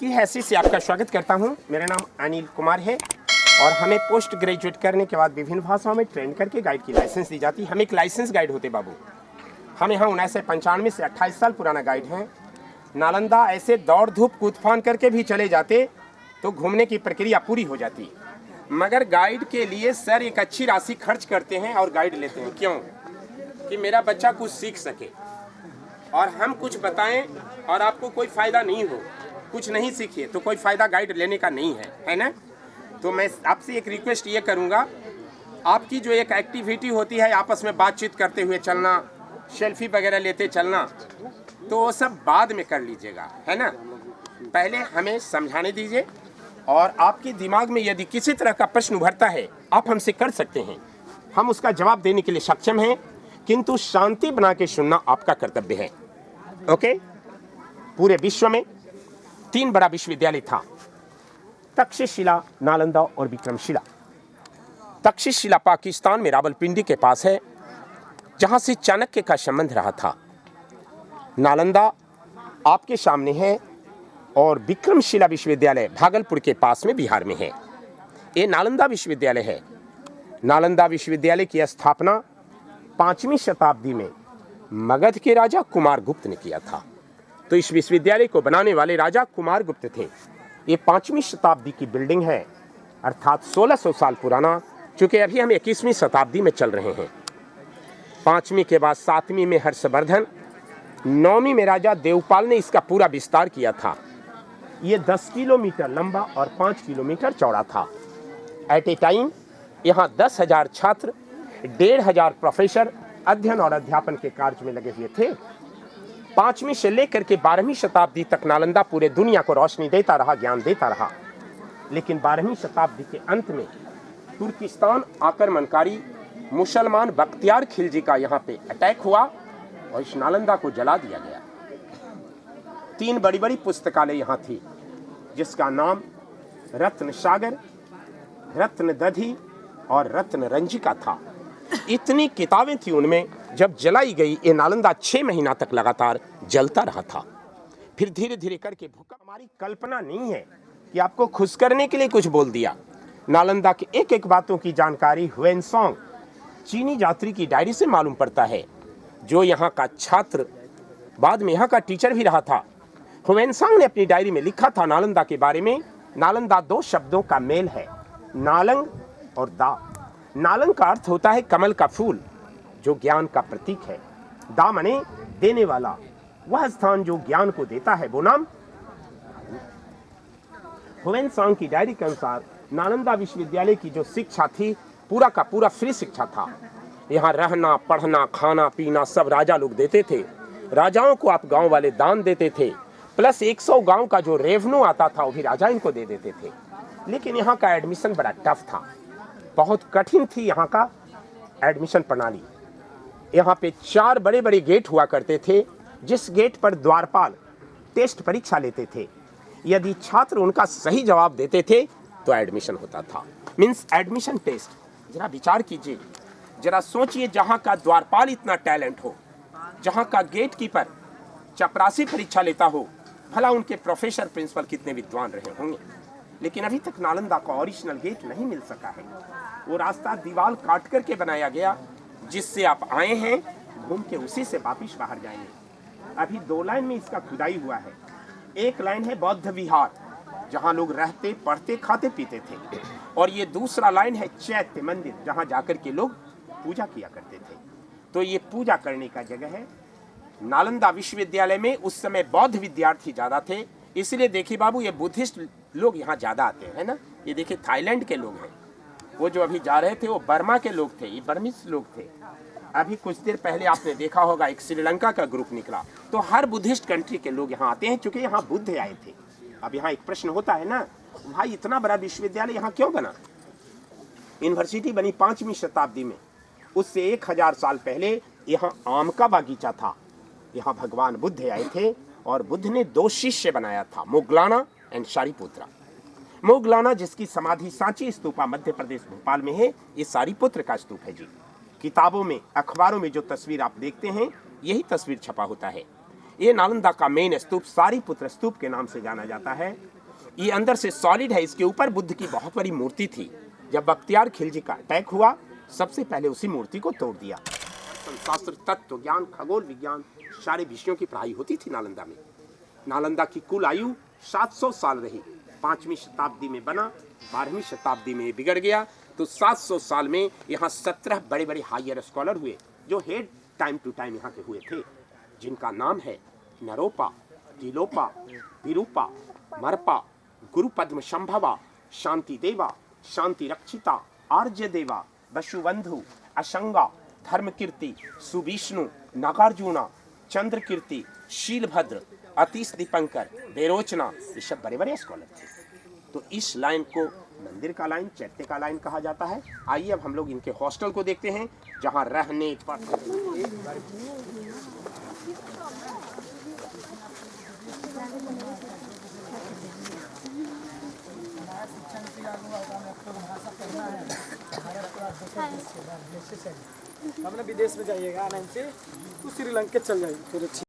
की हैसियत से आपका स्वागत करता हूं। मेरा नाम अनिल कुमार है और हमें पोस्ट ग्रेजुएट करने के बाद विभिन्न भाषाओं में ट्रेन करके गाइड की लाइसेंस दी जाती है। हम एक लाइसेंस गाइड होते बाबू। हम यहाँ 1995 से 28 साल पुराना गाइड हैं। नालंदा ऐसे दौड़ धूप कूद फान करके भी चले जाते तो घूमने की प्रक्रिया पूरी हो जाती, मगर गाइड के लिए सर एक अच्छी राशि खर्च करते हैं और गाइड लेते हैं। क्यों? कि मेरा बच्चा कुछ सीख सके और हम कुछ बताएं और आपको कोई फ़ायदा नहीं हो, कुछ नहीं सीखिए तो कोई फ़ायदा गाइड लेने का नहीं है ना। तो मैं आपसे एक रिक्वेस्ट ये करूँगा, आपकी जो एक एक्टिविटी होती है आपस में बातचीत करते हुए चलना, सेल्फी वगैरह लेते चलना, तो वो सब बाद में कर लीजिएगा, है ना। पहले हमें समझाने दीजिए और आपके दिमाग में यदि किसी तरह का प्रश्न उभरता है आप हमसे कर सकते हैं, हम उसका जवाब देने के लिए सक्षम हैं, किंतु शांति बना के सुनना आपका कर्तव्य है। ओके। पूरे विश्व में 3 बड़ा विश्वविद्यालय था, तक्षशिला, नालंदा और विक्रमशिला। तक्षशिला पाकिस्तान में रावलपिंडी के पास है, जहां से चाणक्य का संबंध रहा था। नालंदा आपके सामने है और विक्रमशिला विश्वविद्यालय भागलपुर के पास में बिहार में है। ये नालंदा विश्वविद्यालय है। नालंदा विश्वविद्यालय की स्थापना 5वीं शताब्दी में मगध के राजा कुमारगुप्त ने किया था। तो इस विश्वविद्यालय को बनाने वाले राजा कुमारगुप्त थे। ये 5वीं शताब्दी की बिल्डिंग है, अर्थात 1600 साल पुराना, चूँकि अभी हम 21वीं शताब्दी में चल रहे हैं। 5वीं के बाद 7वीं में हर्षवर्धन, 9वीं में राजा देवपाल ने इसका पूरा विस्तार किया था। ये 10 किलोमीटर लंबा और 5 किलोमीटर चौड़ा था। एट ए टाइम यहाँ 10,000 छात्र, 1,500 प्रोफेसर अध्ययन और अध्यापन के कार्य में लगे हुए थे। 5वीं से लेकर के 12वीं शताब्दी तक नालंदा पूरे दुनिया को रोशनी देता रहा, ज्ञान देता रहा। लेकिन 12वीं शताब्दी के अंत में तुर्किस्तान आक्रमणकारी मुसलमान बख्तियार खिलजी का यहाँ पे अटैक हुआ और इस नालंदा को जला दिया गया। 3 बड़ी बड़ी पुस्तकालय यहाँ थी, जिसका नाम रत्न सागर, रत्न दधी और रत्न रंजिका था। इतनी किताबें थी उनमें, जब जलाई गई ये नालंदा 6 महीना तक लगातार जलता रहा था। फिर धीरे धीरे करके भूकंप। हमारी कल्पना नहीं है कि आपको खुश करने के लिए कुछ बोल दिया। नालंदा की एक एक बातों की जानकारी ह्वेनसांग चीनी यात्री की डायरी से मालूम पड़ता है, जो यहाँ का छात्र बाद में यहाँ का टीचर भी रहा था। ह्वेनसांग ने अपनी डायरी में लिखा था नालंदा के बारे में, नालंदा 2 शब्दों का मेल है, नालंग और दा। नालंग का अर्थ होता है कमल का फूल, जो ज्ञान का प्रतीक है। दा माने देने वाला, वह स्थान जो ज्ञान को देता है, वो नाम। ह्वेनसांग की डायरी के अनुसार नालंदा विश्वविद्यालय की जो शिक्षा थी, पूरा का पूरा फ्री शिक्षा था। यहाँ रहना, पढ़ना, खाना पीना सब राजा लोग देते थे। राजाओं को आप गांव वाले दान देते थे, प्लस 100 गांव का जो रेवेन्यू आता था वो भी राजा इनको दे देते थे। लेकिन यहाँ का एडमिशन बड़ा टफ था, बहुत कठिन थी यहाँ का एडमिशन प्रणाली। यहाँ पे 4 बड़े बड़े गेट हुआ करते थे, जिस गेट पर द्वारपाल टेस्ट परीक्षा लेते थे। यदि छात्र उनका सही जवाब देते थे तो एडमिशन होता था। Means admission test. जरा विचार कीजिए, जरा सोचिए, जहाँ का द्वारपाल इतना टैलेंट हो, जहाँ का गेट कीपर चपरासी परीक्षा लेता हो, भला उनके प्रोफेसर प्रिंसिपल कितने विद्वान रहे होंगे। लेकिन अभी तक नालंदा का ओरिजिनल गेट नहीं मिल सका है। वो रास्ता दीवार काट करके बनाया गया, जिससे आप आए हैं, घूम के उसी से वापिस बाहर जाएंगे। अभी 2 लाइन में इसका खुदाई हुआ है। एक लाइन है बौद्ध विहार, जहाँ लोग रहते, पढ़ते, खाते पीते थे, और ये दूसरा लाइन है चैत्य मंदिर, जहाँ जाकर के लोग पूजा किया करते थे। तो ये पूजा करने का जगह है। नालंदा विश्वविद्यालय में उस समय बौद्ध विद्यार्थी ज्यादा थे, इसलिए देखिए बाबू, ये बुद्धिस्ट लोग यहाँ ज्यादा आते हैं ना। ये देखिए थाईलैंड के लोग हैं, वो जो अभी जा रहे थे वो बर्मा के लोग थे, ये बर्मीज लोग थे। अभी कुछ देर पहले आपने देखा होगा एक श्रीलंका का ग्रुप निकला। तो हर बुद्धिस्ट कंट्री के लोग यहाँ आते हैं, क्योंकि यहाँ बुद्ध आए थे। अब यहाँ एक प्रश्न होता है ना, भाई इतना बड़ा विश्वविद्यालय यहाँ क्यों बना? यूनिवर्सिटी बनी 5वीं शताब्दी में, उससे 1000 साल पहले यहाँ आम का बागीचा था। यहाँ भगवान बुद्ध आए थे और बुद्ध ने 2 शिष्य बनाया था, मोगलाना एंड सारिपुत्रा। मोगलाना, जिसकी समाधि सांची स्तूपा मध्य प्रदेश भोपाल में है, ये सारिपुत्र का स्तूप है जी। किताबों में, अखबारों में जो तस्वीर आप देखते हैं, यही तस्वीर छपा होता है। ये नालंदा का मेन स्तूप सारीपुत्र स्तूप के नाम से जाना जाता है। ये अंदर से सॉलिड है, इसके ऊपर बुद्ध की बहुत बड़ी मूर्ति थी। जब बख्तियार खिलजी का अटैक हुआ, सबसे पहले उसी मूर्ति को तोड़ दिया। शास्त्र, तत्व ज्ञान, खगोल विज्ञान, सारे विषयों की पढ़ाई होती थी नालंदा में। नालंदा की कुल आयु 700 साल रही। 5वीं शताब्दी में बना, 12वीं शताब्दी में बिगड़ गया। तो 700 साल में यहाँ 17 बड़े बड़े हायर स्कॉलर हुए, जो हेड टाइम टू टाइम यहाँ के हुए थे, जिनका नाम है नरोपा, तिलोपा, विरूपा, मरपा, गुरुपद्म संभवा, शांति देवा, शांति रक्षिता, आर्य देवा, वसुबंधु, अशंगा, धर्मकीर्ति, सुविष्णु, नागार्जुना, चंद्रकीर्ति, शीलभद्र, अतीश दीपंकर, बेरोचना, ये सब बड़े बड़े स्कॉलर थे। तो इस लाइन को मंदिर का लाइन, चैत्य का लाइन कहा जाता है। आइए अब हम लोग इनके हॉस्टल को देखते हैं, जहां रहने पर हमने विदेश में जाइएगा आनंद से तो श्रीलंका चल जाइए फिर अच्छी